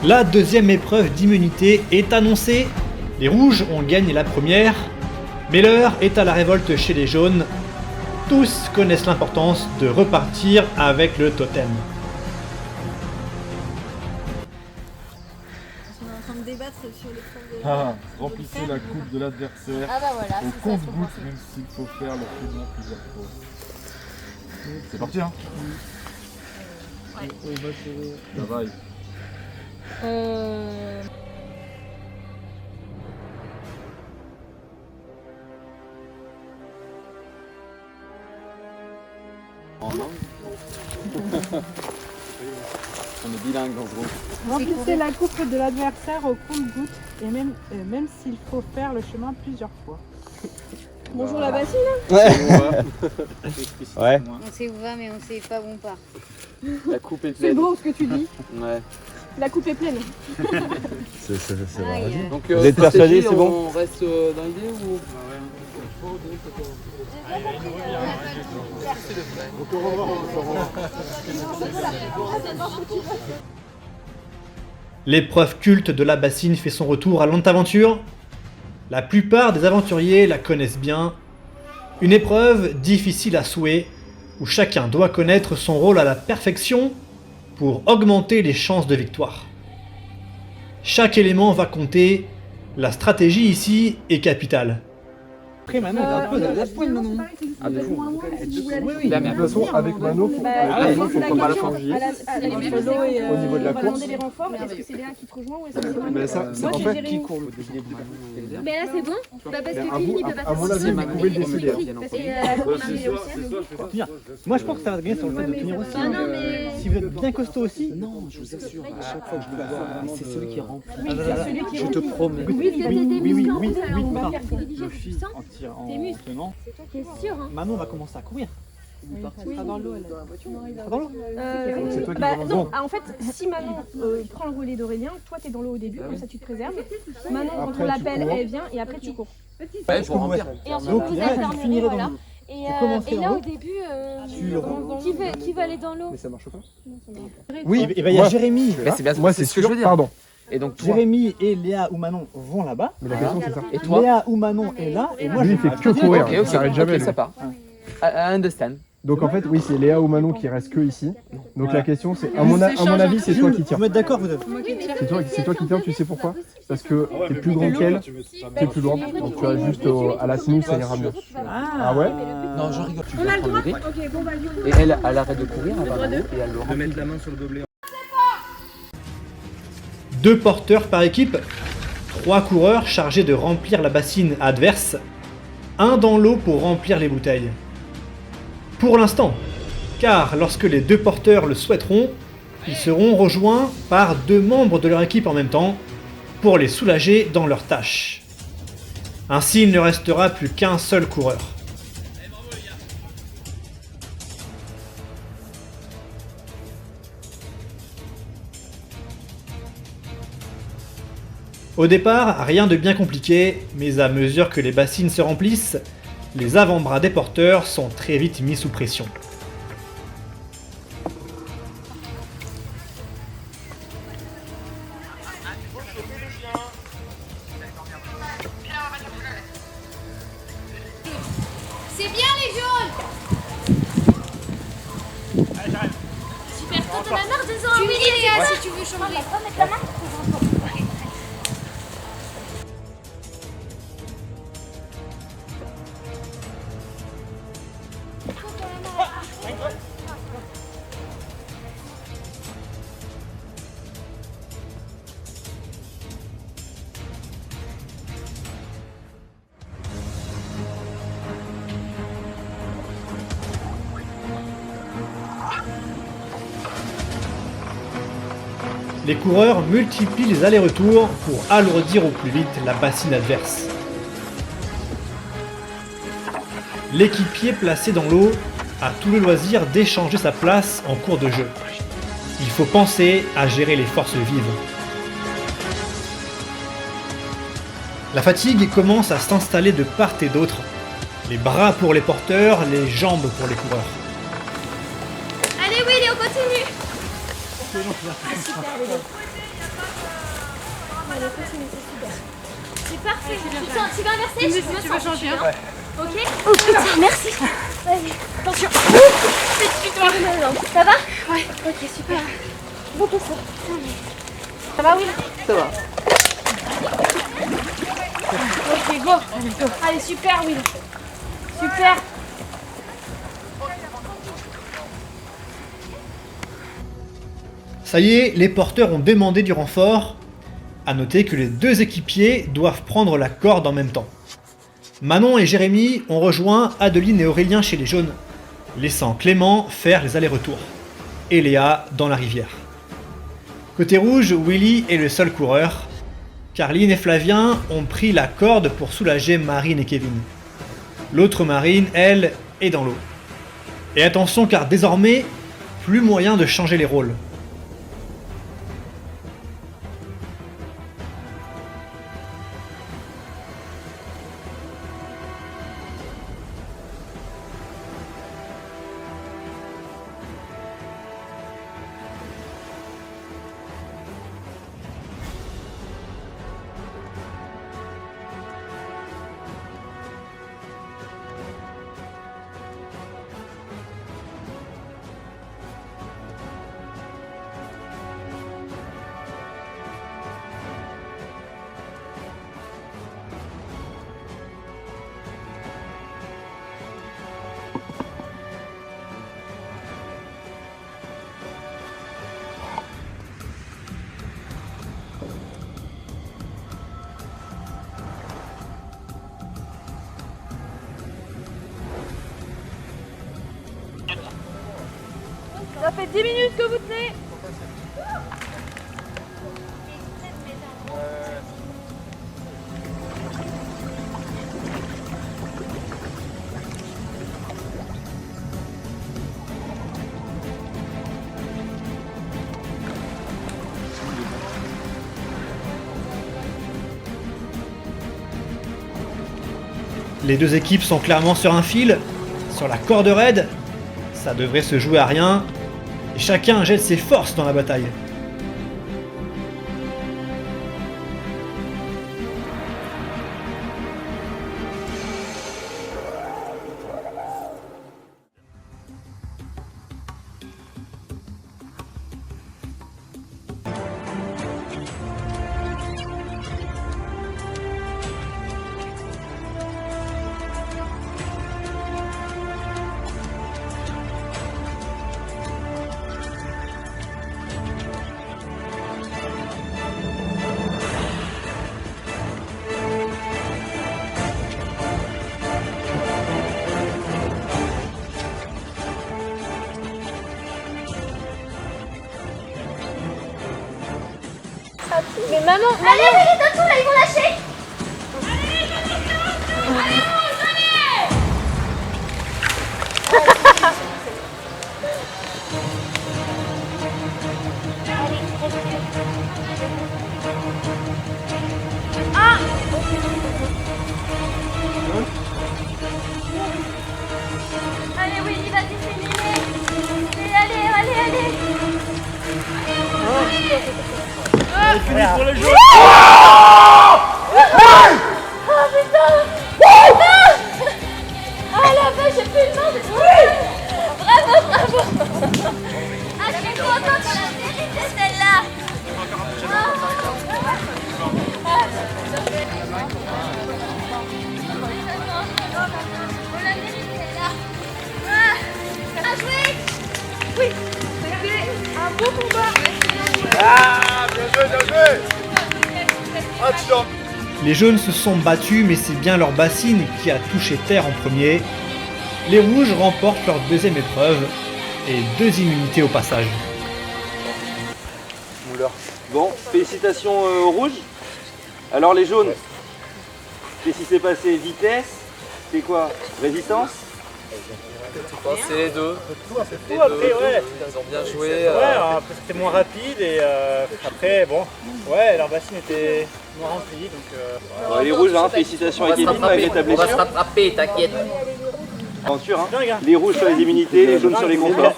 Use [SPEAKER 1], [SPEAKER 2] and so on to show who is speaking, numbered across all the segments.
[SPEAKER 1] La deuxième épreuve d'immunité est annoncée. Les rouges ont gagné la première, mais l'heure est à la révolte chez les jaunes. Tous connaissent l'importance de repartir avec le totem.
[SPEAKER 2] On est en train de débattre sur les formes de
[SPEAKER 3] Remplissez la coupe de l'adversaire
[SPEAKER 2] Ah bah voilà,
[SPEAKER 3] au
[SPEAKER 2] c'est ça, faut
[SPEAKER 3] compte-gouttes,
[SPEAKER 2] penser.
[SPEAKER 3] même s'il faut faire le chemin plusieurs fois. C'est parti, hein. Ça va. On est bilingue dans ce groupe.
[SPEAKER 4] Remplissez la coupe de l'adversaire au compte-gouttes et même s'il faut faire le chemin plusieurs fois.
[SPEAKER 2] Bonjour la bassine.
[SPEAKER 5] Ouais.
[SPEAKER 2] On sait où va mais on sait pas où on part.
[SPEAKER 3] La coupe est
[SPEAKER 4] C'est
[SPEAKER 3] pleine.
[SPEAKER 4] beau ce que tu dis.
[SPEAKER 3] Ouais.
[SPEAKER 4] La coupe est pleine.
[SPEAKER 5] C'est
[SPEAKER 2] Aïe,
[SPEAKER 5] vrai.
[SPEAKER 2] aïe.
[SPEAKER 3] Donc,
[SPEAKER 5] Vous êtes persuadé,
[SPEAKER 3] stratégie,
[SPEAKER 5] c'est bon?
[SPEAKER 3] On reste dans l'idée ou
[SPEAKER 1] L'épreuve culte de la bassine fait son retour à l'Antaventure. La plupart des aventuriers la connaissent bien. Une épreuve difficile à souhait, où chacun doit connaître son rôle à la perfection pour augmenter les chances de victoire. Chaque élément va compter, la stratégie ici est capitale.
[SPEAKER 6] Après Manon, elle a un peu la pointe Manon.
[SPEAKER 3] Ah, de fou.
[SPEAKER 6] Oui, de toute façon, avec Manon, faut qu'on pas la changer au niveau de la course.
[SPEAKER 4] Les renforts, est-ce que c'est Léa qui te rejoint ou est-ce que c'est moi?
[SPEAKER 6] Mais ça,
[SPEAKER 4] Moi,
[SPEAKER 6] en
[SPEAKER 4] j'ai
[SPEAKER 6] fait,
[SPEAKER 4] Jérémy.
[SPEAKER 2] Mais là c'est bon. Bah parce que
[SPEAKER 6] à
[SPEAKER 2] Kevin
[SPEAKER 6] vous-
[SPEAKER 2] il peut pas
[SPEAKER 6] à
[SPEAKER 2] faire
[SPEAKER 6] mon
[SPEAKER 2] ça.
[SPEAKER 6] avis, vous pouvez le décider.
[SPEAKER 2] Parce que on arrive aussi.
[SPEAKER 6] Moi, je pense que ça va bien sur le fait de tenir aussi.
[SPEAKER 2] Ah non mais.
[SPEAKER 6] Si vous êtes bien costaud aussi.
[SPEAKER 7] Non, je vous assure, à chaque fois que je le vois, c'est celui qui rentre.
[SPEAKER 4] Celui qui
[SPEAKER 7] Je te promets.
[SPEAKER 2] Oui, parce que t'es des muscles en plus, alors on va
[SPEAKER 6] Attends.
[SPEAKER 2] faire privilégier
[SPEAKER 6] Le
[SPEAKER 2] le
[SPEAKER 6] fil
[SPEAKER 2] puissant.
[SPEAKER 6] en tenant,
[SPEAKER 2] T'es sûr hein?
[SPEAKER 6] Manon va commencer à courir.
[SPEAKER 4] sera dans l'eau.
[SPEAKER 6] Sera dans l'eau.
[SPEAKER 4] Donc
[SPEAKER 6] c'est toi qui
[SPEAKER 4] bah,
[SPEAKER 6] vas
[SPEAKER 4] non,
[SPEAKER 6] bon.
[SPEAKER 4] en fait, si Manon prend le relais d'Aurélien, toi t'es dans l'eau au début, comme ça tu te préserves. Manon, quand
[SPEAKER 6] Après,
[SPEAKER 4] on
[SPEAKER 6] tu
[SPEAKER 4] l'appelle,
[SPEAKER 6] cours.
[SPEAKER 4] elle vient et après tu cours.
[SPEAKER 3] Ouais, pour remplir.
[SPEAKER 2] Et ensuite
[SPEAKER 6] Donc
[SPEAKER 2] vous
[SPEAKER 6] là, tu
[SPEAKER 2] alternez,
[SPEAKER 6] finirais dans
[SPEAKER 2] voilà.
[SPEAKER 6] l'eau.
[SPEAKER 2] Et
[SPEAKER 6] dans
[SPEAKER 2] là
[SPEAKER 6] l'eau.
[SPEAKER 2] au début,
[SPEAKER 6] Tu
[SPEAKER 2] qui va aller dans l'eau?
[SPEAKER 7] Mais ça marche pas.
[SPEAKER 6] Oui, et ben il y a Jérémy.
[SPEAKER 7] Mais c'est bien
[SPEAKER 6] Moi,
[SPEAKER 7] c'est
[SPEAKER 6] c'est
[SPEAKER 7] ce que je
[SPEAKER 6] sûr.
[SPEAKER 7] veux dire.
[SPEAKER 6] Pardon.
[SPEAKER 7] Et donc toi,
[SPEAKER 6] Jérémy et Léa ou Manon vont là-bas. Mais la question, c'est ça.
[SPEAKER 7] et toi,
[SPEAKER 6] Léa ou Manon est là et moi,
[SPEAKER 8] Lui,
[SPEAKER 6] je
[SPEAKER 8] il fait
[SPEAKER 6] fais
[SPEAKER 8] que courir.
[SPEAKER 7] ok,
[SPEAKER 8] il s'arrête jamais.
[SPEAKER 7] ok,
[SPEAKER 8] lui.
[SPEAKER 7] ça part. I understand.
[SPEAKER 8] Donc en fait, oui, c'est Léa ou Manon qui reste que ici. Donc
[SPEAKER 6] Voilà.
[SPEAKER 8] la question, c'est à mon avis, c'est toi qui tires.
[SPEAKER 6] Vous mettre d'accord, vous deux.
[SPEAKER 8] C'est toi qui tires. Tu sais pourquoi? Parce que t'es plus grand qu'elle, t'es plus lourde. Donc tu as juste à la snooze, ça ira mieux. Ah ouais?
[SPEAKER 7] Non, je rigole. Tu vas prendre le dé. Et elle arrête de courir, elle va dans l'eau et elle le remplit.
[SPEAKER 1] Deux porteurs par équipe, 3 coureurs chargés de remplir la bassine adverse, un dans l'eau pour remplir les bouteilles. Pour l'instant, car lorsque les deux porteurs le souhaiteront, ils seront rejoints par 2 membres de leur équipe en même temps pour les soulager dans leurs tâches. Ainsi, il ne restera plus qu'un seul coureur. Au départ, rien de bien compliqué, mais à mesure que les bassines se remplissent, les avant-bras des porteurs sont très vite mis sous pression.
[SPEAKER 2] C'est bien les jaunes. Super, toi t'en as marre de ça. Tu me dis Léa si tu veux changer.
[SPEAKER 1] Les coureurs multiplient les allers-retours pour alourdir au plus vite la bassine adverse. L'équipier placé dans l'eau a tout le loisir d'échanger sa place en cours de jeu. Il faut penser à gérer les forces vives. La fatigue commence à s'installer de part et d'autre. Les bras pour les porteurs, les jambes pour les coureurs.
[SPEAKER 2] Allez Willy, on continue. C'est parfait. Tu vas inverser?
[SPEAKER 4] Tu vas changer.
[SPEAKER 2] Ok. Oh putain, merci. Vas-y, attention. Ça va? Ouais. Ok, super. Bon, tout ça. Ça va, oui?
[SPEAKER 7] Ça va.
[SPEAKER 2] Ok, go. Allez, super, Will. Super.
[SPEAKER 1] Ça y est, les porteurs ont demandé du renfort. À noter que les deux équipiers doivent prendre la corde en même temps. Manon et Jérémy ont rejoint Adeline et Aurélien chez les jaunes, laissant Clément faire les allers-retours, et Léa dans la rivière. Côté rouge, Willy est le seul coureur. Carline et Flavien ont pris la corde pour soulager Marine et Kevin. L'autre Marine, elle, est dans l'eau. Et attention car désormais, plus moyen de changer les rôles.
[SPEAKER 2] Ça fait 10 minutes que vous tenez.
[SPEAKER 1] Les deux équipes sont clairement sur un fil, sur la corde raide. Ça devrait se jouer à rien, et chacun jette ses forces dans la bataille.
[SPEAKER 2] Mais maman, allez, les tatous là, ils vont lâcher. Ah. Allez, oui, il va disséminer. Allez.
[SPEAKER 1] Pour le jeu.
[SPEAKER 2] Oh putain! Ah la vache, j'ai plus le nom. Bravo! Ah, je suis contente, on l'a méritée celle-là. On l'a méritée celle-là. Bien joué! Oui, c'était un beau combat.
[SPEAKER 3] Ah, bien joué. Ah, tu dors.
[SPEAKER 1] Les jaunes se sont battus, mais c'est bien leur bassine qui a touché terre en premier. Les rouges remportent leur deuxième épreuve, et 2 immunités au passage.
[SPEAKER 5] Bon, félicitations aux rouges. Alors les jaunes, qu'est-ce qui s'est passé? Vitesse? C'est quoi? Résistance?
[SPEAKER 7] C'est les deux.
[SPEAKER 1] Après, ouais.
[SPEAKER 7] Ils ont bien joué.
[SPEAKER 1] Ouais, après c'était moins rapide et après, bon, ouais, leur bassine était moins remplie donc.
[SPEAKER 5] Les rouges, hein, félicitations à Kevin malgré ta
[SPEAKER 7] On va se
[SPEAKER 5] blessure.
[SPEAKER 7] rattraper, t'inquiète.
[SPEAKER 5] Aventure, hein. Les rouges sur les immunités, les jaunes sur les conforts.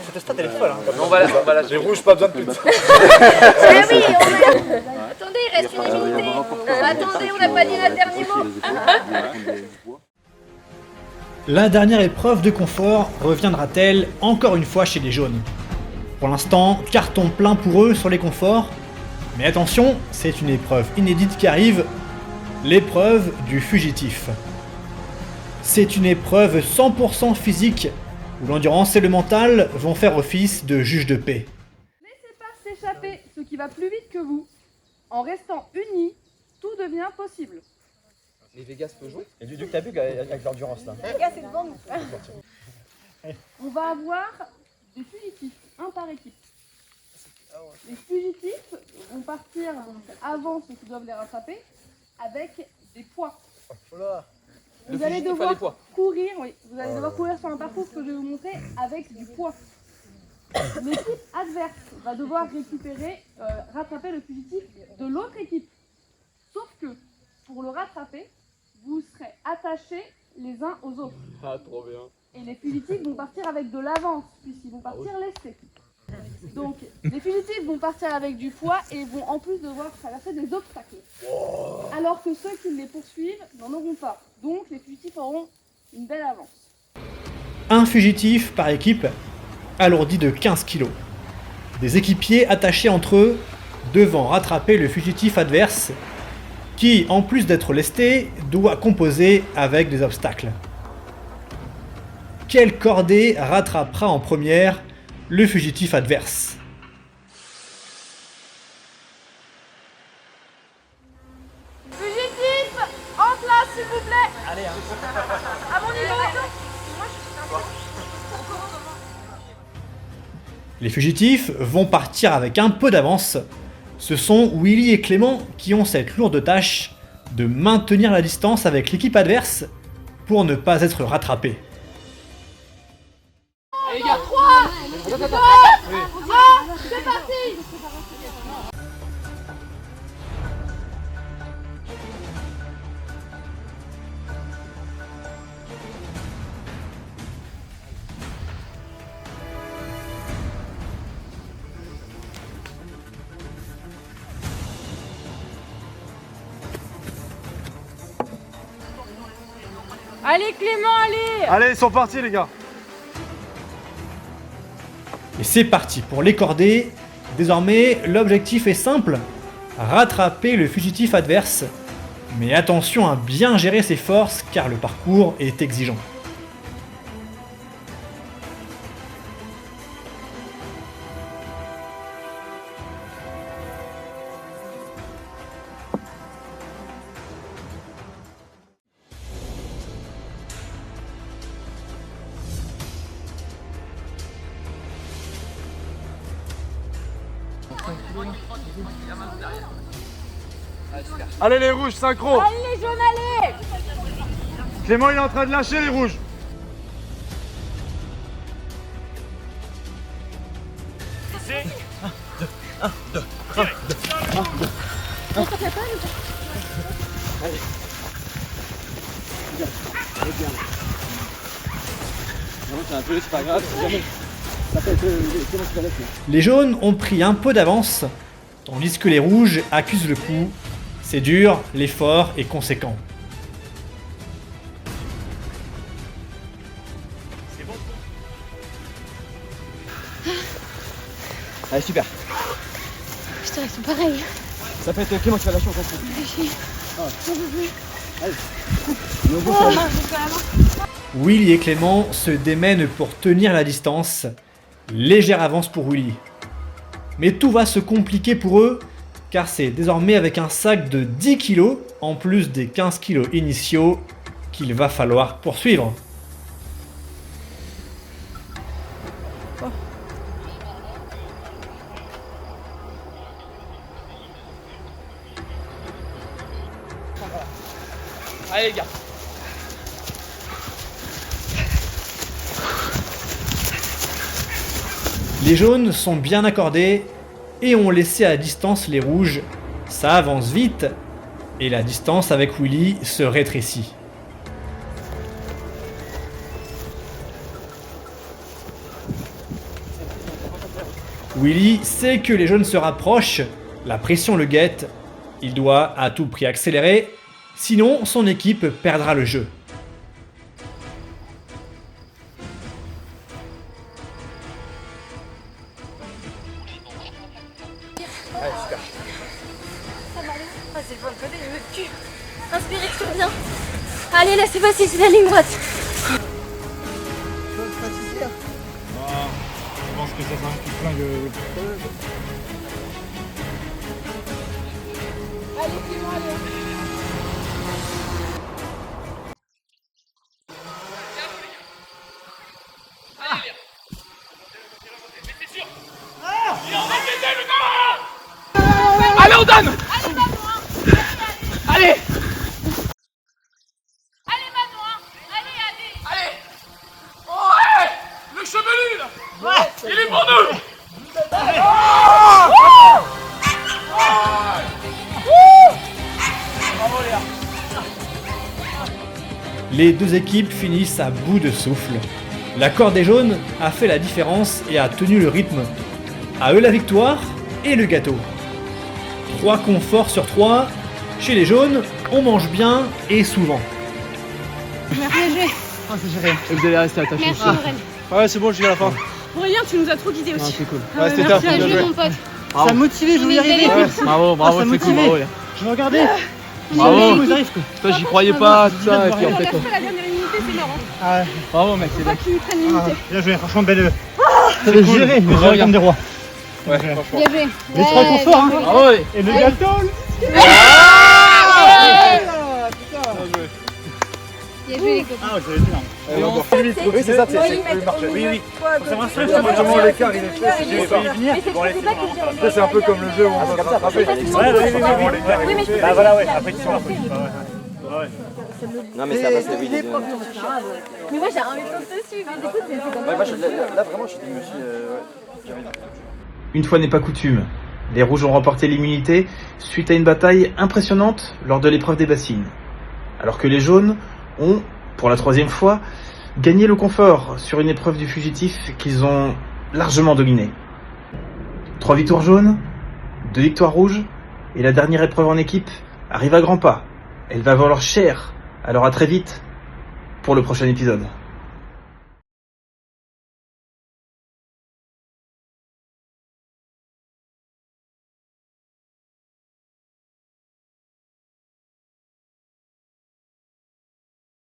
[SPEAKER 1] Cette stat elle est folle. Hein.
[SPEAKER 7] On va la
[SPEAKER 3] Les rouges, pas besoin de plus de ça.
[SPEAKER 2] Ah oui, attendez, il reste une immunité. Attendez, on n'a pas dit le dernier mot.
[SPEAKER 1] La dernière épreuve de confort reviendra-t-elle encore une fois chez les jaunes? Pour l'instant, carton plein pour eux sur les conforts. Mais attention, c'est une épreuve inédite qui arrive, l'épreuve du fugitif. C'est une épreuve 100% physique, où l'endurance et le mental vont faire office de juge de paix.
[SPEAKER 9] Laissez pas s'échapper ce qui va plus vite que vous. En restant unis, tout devient possible.
[SPEAKER 7] Les Vegas peut jouer.
[SPEAKER 6] Et du que t'as vu avec l'endurance là.
[SPEAKER 9] On va avoir des fugitifs, un par équipe. Les fugitifs vont partir avant ceux qui doivent les rattraper avec des poids. Vous allez devoir courir, vous allez devoir courir sur un parcours que je vais vous montrer avec du poids. L'équipe adverse va devoir rattraper le fugitif de l'autre équipe. Sauf que pour le rattraper, vous serez attachés les uns aux autres.
[SPEAKER 7] Ah, trop bien.
[SPEAKER 9] Et les fugitifs vont partir avec de l'avance, puisqu'ils vont partir lestés. Donc, les fugitifs vont partir avec du poids et vont en plus devoir traverser des obstacles. Alors que ceux qui les poursuivent n'en auront pas. Donc, les fugitifs auront une belle avance.
[SPEAKER 1] Un fugitif par équipe, alourdi de 15 kg. Des équipiers attachés entre eux, devant rattraper le fugitif adverse, qui, en plus d'être lesté, doit composer avec des obstacles. Quelle cordée rattrapera en première le fugitif adverse?
[SPEAKER 9] Fugitifs, en place s'il vous plaît. Allez, à mon niveau.
[SPEAKER 1] Les fugitifs vont partir avec un peu d'avance. Ce sont Willy et Clément qui ont cette lourde tâche de maintenir la distance avec l'équipe adverse pour ne pas être rattrapés.
[SPEAKER 9] Les gars, 3, 2, 1, c'est parti. Allez Clément, allez!
[SPEAKER 3] Allez, ils sont partis les gars.
[SPEAKER 1] Et c'est parti pour les cordées. Désormais, l'objectif est simple, rattraper le fugitif adverse. Mais attention à bien gérer ses forces car le parcours est exigeant.
[SPEAKER 3] Allez les rouges, synchro.
[SPEAKER 9] Allez les jaunes, allez!
[SPEAKER 3] Clément il est en train de lâcher les rouges.
[SPEAKER 1] Les jaunes ont pris un peu d'avance, tandis que les rouges accusent le coup. C'est dur, l'effort est conséquent.
[SPEAKER 7] Allez, super.
[SPEAKER 2] Putain, ils sont pareils.
[SPEAKER 7] Ça peut être Clément qui va lâcher encore.
[SPEAKER 1] Willy et Clément se démènent pour tenir la distance. Légère avance pour Willy. Mais tout va se compliquer pour eux, car c'est désormais avec un sac de 10 kg, en plus des 15 kg initiaux, qu'il va falloir poursuivre.
[SPEAKER 7] Allez les gars.
[SPEAKER 1] Les jaunes sont bien accordés et ont laissé à distance les rouges. Ça avance vite et la distance avec Willy se rétrécit. Willy sait que les jaunes se rapprochent, la pression le guette, il doit à tout prix accélérer, sinon son équipe perdra le jeu.
[SPEAKER 2] Ah, c'est pas le côté, il me tue. Inspirez, tout bien. Allez, là, c'est passé, c'est la ligne droite.
[SPEAKER 3] Je pense que ça fait un petit flingue.
[SPEAKER 9] Allez, Clément, allez.
[SPEAKER 6] Allez, on donne. Allez.
[SPEAKER 9] Allez, Manoir. Allez, allez.
[SPEAKER 6] Allez. Ouais. Le chevelu là. Il est pour nous.
[SPEAKER 1] Les deux équipes finissent à bout de souffle. L'accord des jaunes a fait la différence et a tenu le rythme. À eux la victoire et le gâteau. 3 conforts sur 3. Chez les jaunes, on mange bien et souvent.
[SPEAKER 4] Bien joué.
[SPEAKER 7] Et vous allez rester attachés.
[SPEAKER 4] Merci Aurel.
[SPEAKER 3] Ouais, c'est bon, je suis à la fin.
[SPEAKER 4] Aurélien, tu nous as trop guidés aussi.
[SPEAKER 7] C'est cool.
[SPEAKER 3] Ouais, c'était top.
[SPEAKER 4] Bien joué mon pote.
[SPEAKER 7] Ça m'a
[SPEAKER 3] motivé, je
[SPEAKER 4] voulais y arriver.
[SPEAKER 7] Bravo, bravo, c'est cool, bravo.
[SPEAKER 3] Je me regardais.
[SPEAKER 7] Bravo.
[SPEAKER 3] Nous arrive quoi.
[SPEAKER 7] Toi, j'y croyais pas, tout ça, et puis en fait.
[SPEAKER 4] Regarde pas la dernière unité, c'est mort.
[SPEAKER 3] Ah,
[SPEAKER 7] Bravo, mec, c'est
[SPEAKER 4] Faut pas
[SPEAKER 7] bien.
[SPEAKER 4] qu'ils prennent l'unité.
[SPEAKER 3] bien joué, franchement, belle. C'est géré, mais j'ai comme des rois. Ouais, franchement.
[SPEAKER 4] Bien joué.
[SPEAKER 3] Les 3 conforts, hein.
[SPEAKER 7] Bravo, allez.
[SPEAKER 3] Et le gâteau.
[SPEAKER 4] Bien joué les copains.
[SPEAKER 3] Ah, ouais, ça va être bien. Oui, c'est ça, c'est le marché. Oui, oui. Ça m'instruit comment l'écart il est fait. Si tu veux pas y venir, c'est un peu comme le jeu où on va se rattraper. Ouais, oui, mais bah voilà, ouais. Après, tu sors.
[SPEAKER 5] Non, mais ça passe, oui.
[SPEAKER 2] Mais moi, j'ai envie de sauter dessus. Mais du coup, c'est comme
[SPEAKER 5] Ouais, moi, là, vraiment, je me suis.
[SPEAKER 10] Une fois n'est pas coutume, les rouges ont remporté l'immunité suite à une bataille impressionnante lors de l'épreuve des bassines. Alors que les jaunes ont, pour la 3e fois, gagné le confort sur une épreuve du fugitif qu'ils ont largement dominée. 3 victoires jaunes, 2 victoires rouges, et la dernière épreuve en équipe arrive à grands pas. Elle va valoir cher, alors à très vite pour le prochain épisode.